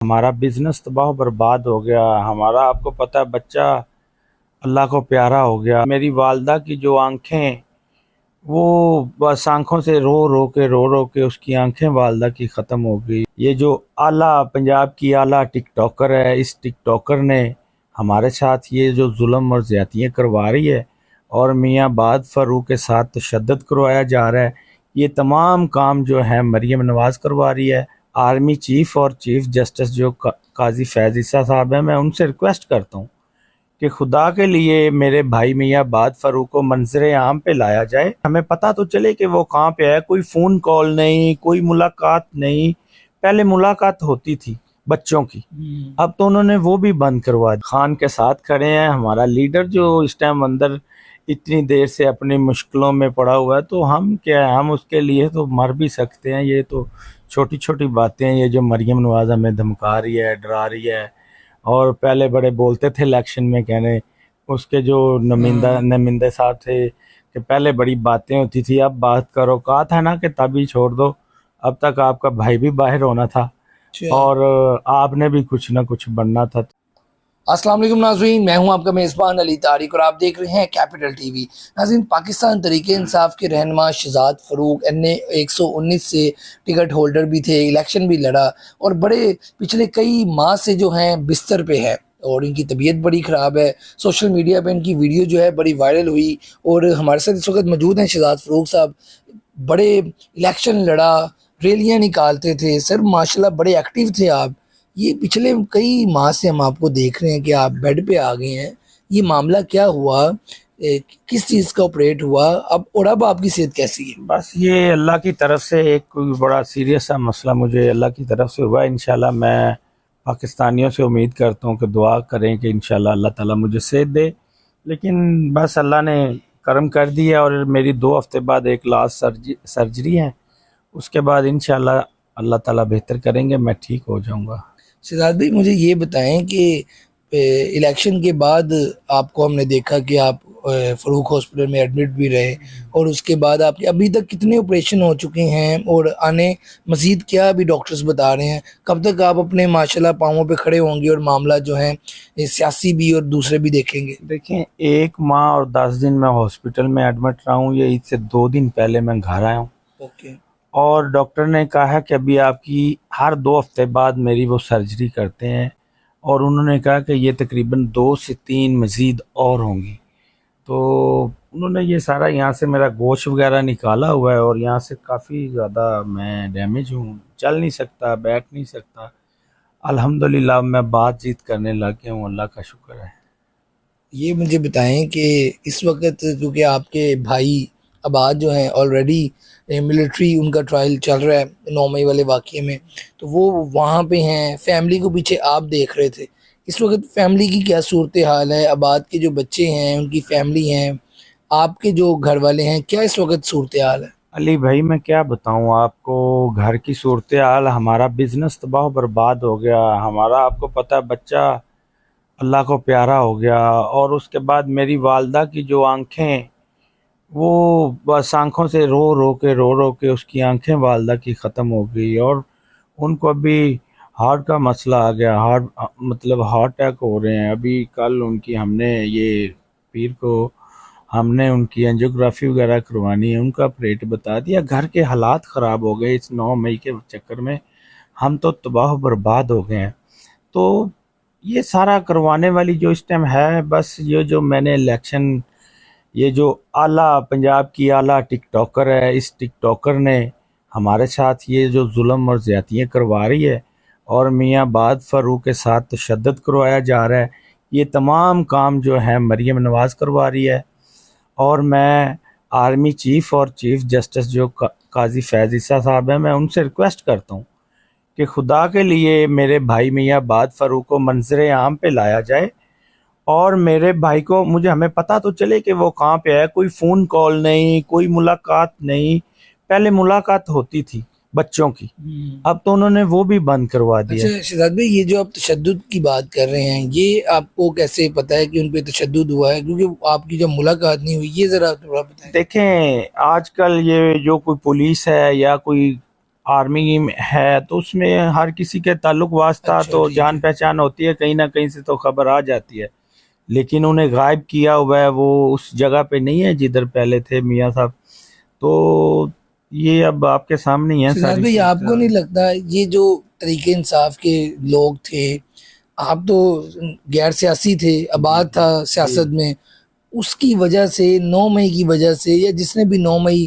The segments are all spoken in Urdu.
ہمارا بزنس تباہ و برباد ہو گیا. ہمارا آپ کو پتہ ہے بچہ اللہ کو پیارا ہو گیا. میری والدہ کی جو آنکھیں وہ بس آنکھوں سے رو کے اس کی آنکھیں والدہ کی ختم ہو گئی. یہ جو اعلیٰ پنجاب کی اعلیٰ ٹک ٹاکر ہے، اس ٹک ٹاکر نے ہمارے ساتھ یہ جو ظلم اور زیادتیاں کروا رہی ہے اور میاں بعد فاروق کے ساتھ تشدد کروایا جا رہا ہے، یہ تمام کام جو ہے مریم نواز کروا رہی ہے. آرمی چیف اور چیف جسٹس جو قاضی فیض عیسیٰ صاحب ہیں، میں ان سے ریکویسٹ کرتا ہوں کہ خدا کے لیے میرے بھائی میاں بعد فاروق کو منظر عام پہ لایا جائے. ہمیں پتہ تو چلے کہ وہ کہاں پہ ہے. کوئی فون کال نہیں، کوئی ملاقات نہیں. پہلے ملاقات ہوتی تھی بچوں کی، اب تو انہوں نے وہ بھی بند کروا دی. خان کے ساتھ کھڑے ہیں ہمارا لیڈر جو اس ٹائم اندر اتنی دیر سے اپنی مشکلوں میں پڑا ہوا ہے، تو ہم کیا ہے، ہم اس کے لیے تو مر بھی سکتے ہیں. یہ تو چھوٹی چھوٹی باتیں ہیں، یہ جو مریم نواز ہمیں دھمکا رہی ہے، ڈرا رہی ہے. اور پہلے بڑے بولتے تھے الیکشن میں، کہنے اس کے جو نمائندے صاحب تھے کہ پہلے بڑی باتیں ہوتی تھی، اب بات کرو. کہا تھا نا کہ تبھی چھوڑ دو. اب تک آپ کا بھائی بھی باہر ہونا تھا اور آپ نے بھی کچھ نہ کچھ بننا تھا. السلام علیکم ناظرین، میں ہوں آپ کا میزبان علی طارق اور آپ دیکھ رہے ہیں کیپٹل ٹی وی. ناظرین، پاکستان تحریک انصاف کے رہنما شہزاد فاروق نے 119 سے ٹکٹ ہولڈر بھی تھے، الیکشن بھی لڑا اور بڑے پچھلے کئی ماہ سے جو ہیں بستر پہ ہے اور ان کی طبیعت بڑی خراب ہے. سوشل میڈیا پہ ان کی ویڈیو جو ہے بڑی وائرل ہوئی اور ہمارے ساتھ اس وقت موجود ہیں شہزاد فاروق صاحب. بڑے الیکشن لڑا، ریلیاں نکالتے تھے سر، ماشاءاللہ بڑے ایکٹیو تھے آپ. یہ پچھلے کئی ماہ سے ہم آپ کو دیکھ رہے ہیں کہ آپ بیڈ پہ آ گئے ہیں. یہ معاملہ کیا ہوا، کس چیز کا آپریٹ ہوا اور اب آپ کی صحت کیسی ہے؟ بس یہ اللہ کی طرف سے ایک کوئی بڑا سیریس سا مسئلہ مجھے اللہ کی طرف سے ہوا. انشاءاللہ میں پاکستانیوں سے امید کرتا ہوں کہ دعا کریں کہ انشاءاللہ اللہ تعالیٰ مجھے صحت دے. لیکن بس اللہ نے کرم کر دیا اور میری 2 ہفتے بعد ایک لاسٹ سرجری ہے. اس کے بعد انشاءاللہ اللہ تعالیٰ بہتر کریں گے، میں ٹھیک ہو جاؤں گا. شہزاد بھائی، مجھے یہ بتائیں کہ الیکشن کے بعد آپ کو ہم نے دیکھا کہ آپ فاروق ہاسپٹل میں ایڈمٹ بھی رہے اور اس کے بعد آپ کے ابھی تک کتنے آپریشن ہو چکے ہیں اور آنے مزید کیا ابھی ڈاکٹرز بتا رہے ہیں؟ کب تک آپ اپنے ماشاءاللہ پاؤں پہ کھڑے ہوں گے اور معاملہ جو ہیں سیاسی بھی اور دوسرے بھی دیکھیں گے؟ دیکھیں، 1 ماہ اور 10 دن میں ہاسپٹل میں ایڈمٹ رہا ہوں. یہ عید سے 2 دن پہلے میں گھر آیا ہوں. اوکے. اور ڈاکٹر نے کہا ہے کہ ابھی آپ کی ہر 2 ہفتے بعد میری وہ سرجری کرتے ہیں اور انہوں نے کہا کہ یہ تقریباً 2 سے 3 مزید اور ہوں گی. تو انہوں نے یہ سارا یہاں سے میرا گوشت وغیرہ نکالا ہوا ہے اور یہاں سے کافی زیادہ میں ڈیمیج ہوں، چل نہیں سکتا، بیٹھ نہیں سکتا. الحمدللہ میں بات چیت کرنے لگ گیا ہوں، اللہ کا شکر ہے. یہ مجھے بتائیں کہ اس وقت کیونکہ آپ کے بھائی عباد جو ہیں آلریڈی ملٹری ان کا ٹرائل چل رہا ہے 9 مئی والے واقعے میں، تو وہ وہاں پہ ہیں، فیملی کو پیچھے آپ دیکھ رہے تھے. اس وقت فیملی کی کیا صورتحال ہے؟ عباد کے جو بچے ہیں، ان کی فیملی ہیں، آپ کے جو گھر والے ہیں، کیا اس وقت صورتحال ہے؟ علی بھائی میں کیا بتاؤں آپ کو، گھر کی صورتحال، ہمارا بزنس تباہ و برباد ہو گیا. ہمارا آپ کو پتہ ہے بچہ اللہ کو پیارا ہو گیا اور اس کے بعد میری والدہ کی جو آنکھیں وہ بس آنکھوں سے رو کے اس کی آنکھیں والدہ کی ختم ہو گئی اور ان کو ابھی ہارٹ کا مسئلہ آ گیا. ہارٹ اٹیک ہو رہے ہیں. ابھی کل ان کی ہم نے یہ پیر کو ہم نے ان کی انجیوگرافی وغیرہ کروانی ہے، ان کا آپریٹ بتا دیا. گھر کے حالات خراب ہو گئے اس 9 مئی کے چکر میں، ہم تو تباہ و برباد ہو گئے ہیں. تو یہ سارا کروانے والی جو اس ٹائم ہے، بس یہ جو میں نے الیکشن، یہ جو اعلیٰ پنجاب کی اعلیٰ ٹک ٹاکر ہے، اس ٹک ٹاکر نے ہمارے ساتھ یہ جو ظلم اور زیادتیاں کروا رہی ہے اور میاں بعد فاروق کے ساتھ تشدد کروایا جا رہا ہے، یہ تمام کام جو ہے مریم نواز کروا رہی ہے. اور میں آرمی چیف اور چیف جسٹس جو قاضی فیض عیسیٰ صاحب ہیں، میں ان سے ریکویسٹ کرتا ہوں کہ خدا کے لیے میرے بھائی میاں بعد فاروق کو منظر عام پہ لایا جائے اور میرے بھائی کو ہمیں پتہ تو چلے کہ وہ کہاں پہ ہے. کوئی فون کال نہیں، کوئی ملاقات نہیں. پہلے ملاقات ہوتی تھی بچوں کی، اب تو انہوں نے وہ بھی بند کروا دیا. اچھا شہزاد بھائی، یہ جو آپ تشدد کی بات کر رہے ہیں، یہ آپ کو کیسے پتہ ہے کہ ان پہ تشدد ہوا ہے؟ کیونکہ آپ کی جب ملاقات نہیں ہوئی، یہ ذرا تھوڑا بتائیں. دیکھیں، آج کل یہ جو کوئی پولیس ہے یا کوئی آرمی ہے تو اس میں ہر کسی کے تعلق واسطہ اچھا تو ٹھیک جان ہے. پہچان ہوتی ہے، کہیں نہ کہیں سے تو خبر آ جاتی ہے، لیکن انہیں غائب کیا ہوا ہے، وہ اس جگہ پہ نہیں ہے جدھر پہلے تھے میاں صاحب. تو یہ اب آپ کے سامنے ہی ہے شہزاد ساری بھائی آپ کو صورتحال. نہیں لگتا یہ جو تحریک انصاف کے لوگ تھے، آپ تو غیر سیاسی تھے، آباد تھا سیاست میں، اس کی وجہ سے 9 مئی کی وجہ سے، یا جس نے بھی 9 مئی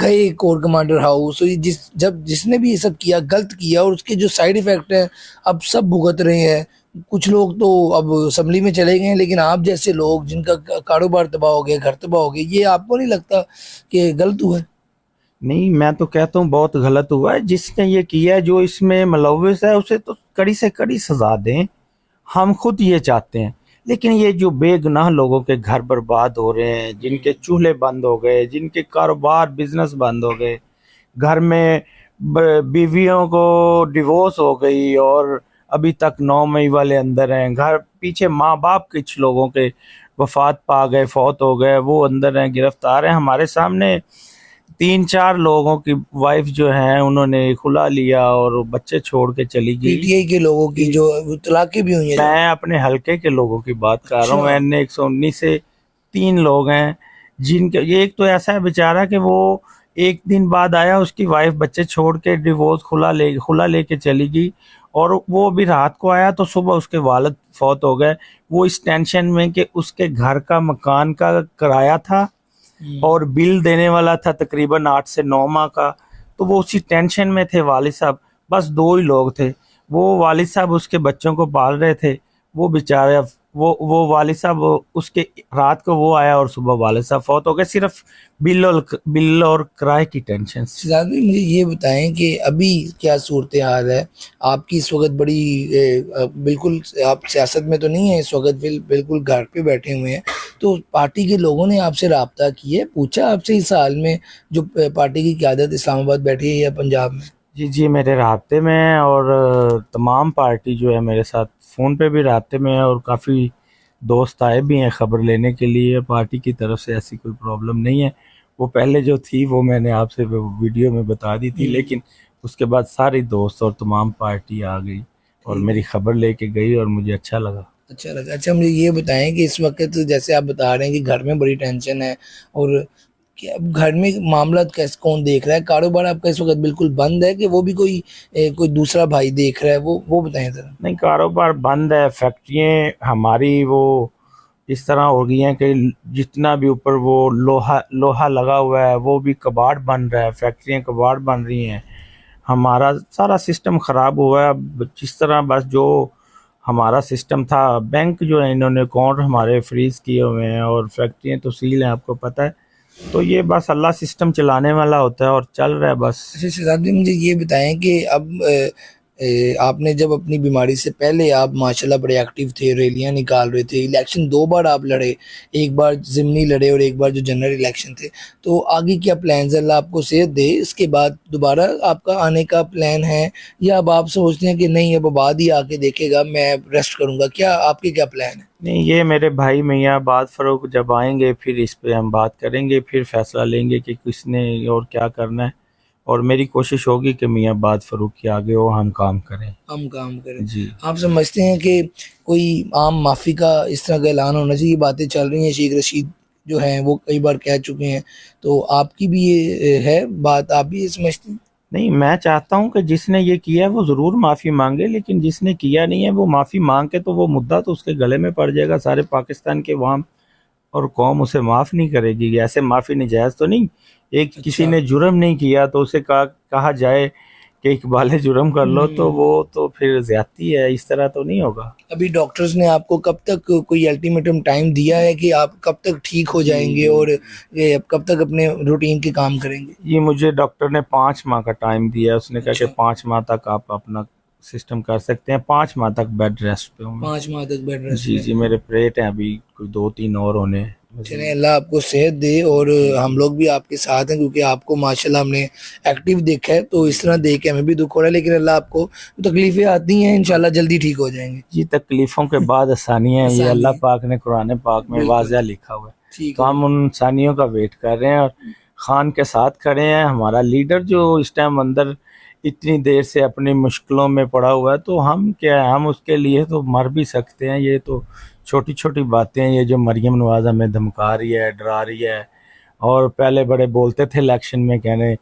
گئے کور کمانڈر ہاؤس، جس نے بھی یہ سب کیا غلط کیا، اور اس کے جو سائیڈ ایفیکٹ ہیں اب سب بھگت رہے ہیں. کچھ لوگ تو اب اسمبلی میں چلے گئے ہیں، لیکن آپ جیسے لوگ جن کا کاروبار تباہ ہو گیا، گھر تباہ ہو گئے، یہ آپ کو نہیں لگتا کہ غلط ہوا ہے؟ نہیں، میں تو کہتا ہوں بہت غلط ہوا ہے. جس نے یہ کیا ہے، جو اس میں ملوث ہے، اسے تو کڑی سے کڑی سزا دیں. ہم خود یہ چاہتے ہیں. لیکن یہ جو بے گناہ لوگوں کے گھر برباد ہو رہے ہیں، جن کے چولہے بند ہو گئے، جن کے کاروبار بزنس بند ہو گئے، گھر میں بیویوں کو ڈیورس ہو گئی اور ابھی تک 9 مئی والے اندر ہیں، گھر پیچھے ماں باپ کچھ لوگوں کے وفات پا گئے، فوت ہو گئے، وہ اندر ہیں، گرفتار ہیں. ہمارے سامنے 3-4 لوگوں کی وائف جو ہیں انہوں نے کھلا لیا اور بچے چھوڑ کے چلی پی گئی. ٹی آئی کے لوگوں کی جو طلاقیں بھی ہوئی ہیں. میں اپنے حلقے کے لوگوں کی بات کر رہا ہوں. اچھا. این 119 سے 3 لوگ ہیں جن کے، یہ ایک تو ایسا ہے بیچارہ کہ وہ ایک دن بعد آیا، اس کی وائف بچے چھوڑ کے ڈیورس کھلا لے کے چلی گئی، اور وہ بھی رات کو آیا تو صبح اس کے والد فوت ہو گئے. وہ اس ٹینشن میں کہ اس کے گھر کا مکان کا کرایہ تھا اور بل دینے والا تھا تقریباً 8 سے 9 ماہ کا، تو وہ اسی ٹینشن میں تھے. والد صاحب بس 2 ہی لوگ تھے. وہ والد صاحب اس کے بچوں کو پال رہے تھے. وہ بیچارے وہ والد صاحب اس کے رات کو وہ آیا اور صبح والد صاحب فوت ہو گئے، صرف بل اور کرائے کی ٹینشن سے. شہزاد بھائی مجھے یہ بتائیں کہ ابھی کیا صورتحال ہے آپ کی اس وقت؟ بڑی بالکل آپ سیاست میں تو نہیں ہیں اس وقت، بالکل گھر پہ بیٹھے ہوئے ہیں. تو پارٹی کے لوگوں نے آپ سے رابطہ کی ہے، پوچھا آپ سے اس حال میں جو پارٹی کی قیادت اسلام آباد بیٹھی ہے یا پنجاب میں؟ جی میرے رابطے میں ہیں، اور تمام پارٹی جو ہے میرے ساتھ فون پہ بھی رابطے میں ہے، اور کافی دوست آئے بھی ہیں خبر لینے کے لیے. پارٹی کی طرف سے ایسی کوئی پرابلم نہیں ہے. وہ پہلے جو تھی وہ میں نے آپ سے ویڈیو میں بتا دی تھی، لیکن اس کے بعد سارے دوست اور تمام پارٹی آ گئی اور میری خبر لے کے گئی، اور مجھے اچھا لگا. اچھا لگا. اچھا مجھے یہ بتائیں کہ اس وقت جیسے آپ بتا رہے ہیں کہ گھر میں بڑی ٹینشن ہے، اور کہ اب گھر میں معاملات کیسے کون دیکھ رہا ہے؟ کاروبار آپ کا اس وقت بالکل بند ہے کہ وہ بھی کوئی دوسرا بھائی دیکھ رہا ہے؟ وہ بتائیں ذرا. نہیں، کاروبار بند ہے. فیکٹریاں ہماری وہ اس طرح ہو گئی ہیں کہ جتنا بھی اوپر وہ لوہا لگا ہوا ہے وہ بھی کباڑ بن رہا ہے، فیکٹریاں کباڑ بن رہی ہیں. ہمارا سارا سسٹم خراب ہوا ہے. اب جس طرح بس جو ہمارا سسٹم تھا، بینک جو ہے انہوں نے اکاؤنٹ ہمارے فریز کیے ہوئے ہیں، اور فیکٹریاں تو سیل ہیں، آپ کو پتہ ہے. تو یہ بس اللہ سسٹم چلانے والا ہوتا ہے اور چل رہا ہے بس. اچھا شہزاد جی مجھے یہ بتائیں کہ اب آپ نے جب اپنی بیماری سے پہلے آپ ماشاءاللہ بڑے ایکٹیو تھے، ریلیاں نکال رہے تھے، الیکشن 2 بار آپ لڑے، ایک بار ضمنی لڑے اور ایک بار جو جنرل الیکشن تھے. تو آگے کیا پلانز ہے؟ اللہ آپ کو صحت دے، اس کے بعد دوبارہ آپ کا آنے کا پلان ہے، یا اب آپ سوچتے ہیں کہ نہیں اب بعد ہی آ کے دیکھے گا، میں ریسٹ کروں گا؟ کیا آپ کے کیا پلان ہے؟ نہیں، یہ میرے بھائی میاں آباد فاروق جب آئیں گے پھر اس پہ ہم بات کریں گے، پھر فیصلہ لیں گے کہ کس نے اور کیا کرنا ہے. اور میری کوشش ہوگی کہ میاں آباد فاروق کے آگے وہ ہم کام کریں. ہم کام کریں. جی. آپ سمجھتے ہیں کہ کوئی عام معافی کا اس طرح کا اعلان ہونا چاہیے؟ باتیں چل رہی ہیں، شیخ رشید جو ہیں وہ کئی بار کہہ چکے ہیں، تو آپ کی بھی یہ ہے بات؟ آپ بھی یہ سمجھتے ہیں؟ نہیں، میں چاہتا ہوں کہ جس نے یہ کیا ہے وہ ضرور معافی مانگے، لیکن جس نے کیا نہیں ہے وہ معافی مانگ کے تو وہ مدعا تو اس کے گلے میں پڑ جائے گا. سارے پاکستان کے عوام اور قوم اسے معاف نہیں کرے گی. ایسے معافی نجائز تو نہیں. کسی نے جرم نہیں کیا تو اسے کہا جائے کہ اقبال جرم کر لو، تو وہ تو پھر زیادتی ہے. اس طرح تو نہیں ہوگا. ابھی ڈاکٹرز نے آپ کو کب تک کوئی الٹیمیٹم ٹائم دیا ہے کہ آپ کب تک ٹھیک ہو جائیں گے اور کب تک اپنے روٹین کے کام کریں گے؟ یہ مجھے ڈاکٹر نے 5 ماہ کا ٹائم دیا. اس نے کہا کہ 5 ماہ تک آپ اپنا سسٹم کر سکتے ہیں. 5 ماہ تک بیڈ ریسٹ پہ ہوں. 5 ماہ تک بیڈ ریسٹ؟ جی میرے پریٹ ہیں ابھی کوئی 2-3 اور ہونے. چلیں اللہ آپ کو صحت دے، اور ہم لوگ بھی آپ کے ساتھ ہیں، کیونکہ آپ کو ماشاءاللہ ہم نے ایکٹیو دیکھا ہے، تو اس طرح دیکھ کے ہمیں بھی دکھ ہو رہا ہے. لیکن اللہ آپ کو تکلیفیں آتی ہیں، انشاءاللہ جلدی ٹھیک ہو جائیں گے. جی، تکلیفوں کے بعد آسانیاں ہیں، یہ اللہ پاک نے قرآن پاک میں واضح لکھا ہوا ہے. تو ہم ان آسانیوں کا ویٹ کر رہے ہیں، اور خان کے ساتھ کھڑے ہیں. ہمارا لیڈر جو اس ٹائم اندر اتنی دیر سے اپنی مشکلوں میں پڑا ہوا ہے، تو ہم کیا ہے، ہم اس کے لیے تو مر بھی سکتے ہیں. یہ تو چھوٹی چھوٹی باتیں ہیں. یہ جو مریم نواز ہمیں دھمکا رہی ہے، ڈرا رہی ہے، اور پہلے بڑے بولتے تھے الیکشن میں، کہنے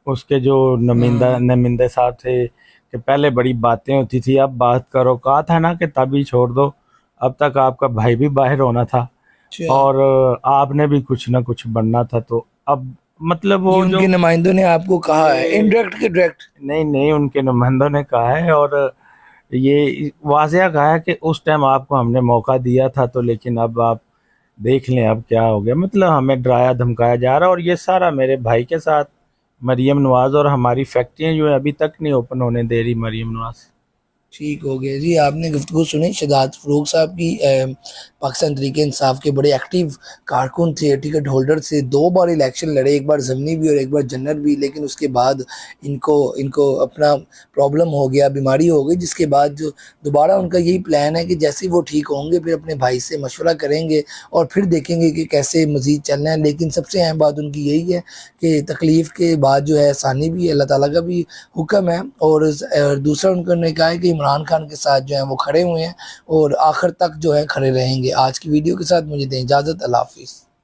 اس کے جو نمائندے صاحب تھے کہ پہلے بڑی باتیں ہوتی تھی، اب بات کرو. کہا تھا نا کہ تبھی چھوڑ دو. اب تک آپ کا بھائی بھی باہر ہونا تھا اچھا، اور آپ نے بھی کچھ نہ کچھ بننا تھا. تو اب مطلب یہ وہ ان جو کے نمائندوں نے آپ کو کہا ہے انڈائریکٹ کے ڈائریکٹ؟ نہیں ان کے نمائندوں نے کہا ہے، اور یہ واضح کہا ہے کہ اس ٹائم آپ کو ہم نے موقع دیا تھا، تو لیکن اب آپ دیکھ لیں اب کیا ہو گیا. مطلب ہمیں ڈرایا دھمکایا جا رہا ہے. اور یہ سارا میرے بھائی کے ساتھ، مریم نواز، اور ہماری فیکٹریاں جو ہے ابھی تک نہیں اوپن ہونے دے رہی مریم نواز. ٹھیک ہو گیا جی. آپ نے گفتگو سنی شہزاد فروغ صاحب کی. پاکستان تحریک انصاف کے بڑے ایکٹیو کارکن تھے، ٹکٹ ہولڈر سے 2 بار الیکشن لڑے، ایک بار ضمنی بھی اور ایک بار جنرل بھی. لیکن اس کے بعد ان کو اپنا پرابلم ہو گیا، بیماری ہو گئی، جس کے بعد جو دوبارہ ان کا یہی پلان ہے کہ جیسے ہی وہ ٹھیک ہوں گے پھر اپنے بھائی سے مشورہ کریں گے اور پھر دیکھیں گے کہ کیسے مزید چلنا ہے. لیکن سب سے اہم بات ان کی یہی ہے کہ تکلیف کے بعد جو ہے آسانی بھی اللہ تعالیٰ کا بھی حکم ہے. اور دوسرا ان کو نے کہا ہے کہ عمران خان کے ساتھ جو ہیں وہ کھڑے ہوئے ہیں اور آخر تک جو ہے کھڑے رہیں گے. آج کی ویڈیو کے ساتھ مجھے دیں اجازت. اللہ حافظ.